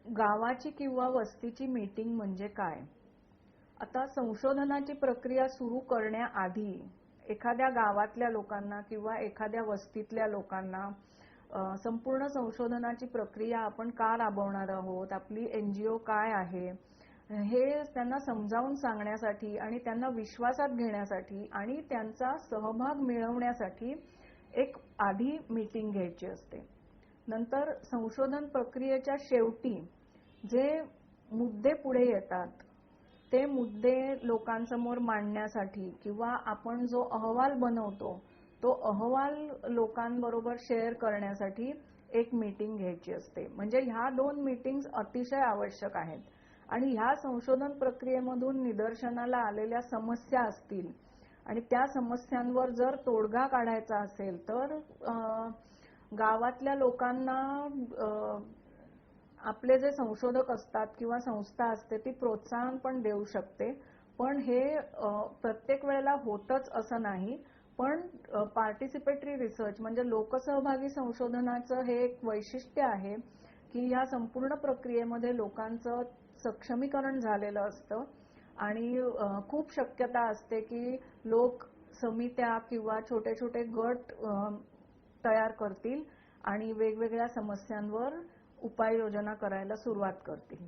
गावाची किंवा वस्तीची मीटिंग म्हणजे काय? आता संशोधनाची प्रक्रिया सुरू करण्याआधी एखाद्या गावातल्या लोकांना किंवा एखाद्या वस्तीतल्या लोकांना संपूर्ण संशोधनाची प्रक्रिया आपण का राबवणार आहोत, आपली NGO काय आहे, हे त्यांना समजावून सांगण्यासाठी आणि त्यांना विश्वासात घेण्यासाठी आणि त्यांचा सहभाग मिळवण्यासाठी एक आधी मीटिंग घ्यायची असते. नंतर संशोधन प्रक्रियेच्या शेवटी जे मुद्दे पुढे येतात ते मुद्दे लोकांसमोर मांडण्यासाठी किंवा आपण जो अहवाल बनवतो तो अहवाल लोकांबरोबर शेअर करण्यासाठी एक मीटिंग घ्यायची असते. म्हणजे ह्या 2 मीटिंग्स अतिशय आवश्यक आहेत. आणि ह्या संशोधन प्रक्रियेमधून निदर्शनाला आलेल्या समस्या असतील आणि त्या समस्यांवर जर तोडगा काढायचा असेल तर गावातल्या लोकांना आपले जे संशोधक असतात किंवा संस्था असते ती प्रोत्साहन पण देऊ शकते. पण हे प्रत्येक वेळेला होतच असं नाही. पण पार्टिसिपेटरी रिसर्च म्हणजे लोकसहभागी संशोधनाचं हे एक वैशिष्ट्य आहे की ह्या संपूर्ण प्रक्रियेमध्ये लोकांचं सक्षमीकरण झालेलं असतं आणि खूप शक्यता असते की लोक समित्या किंवा छोटे छोटे गट तयार करतील आणि वेगवेगळ्या समस्यांवर उपाययोजना करायला सुरुवात करतील.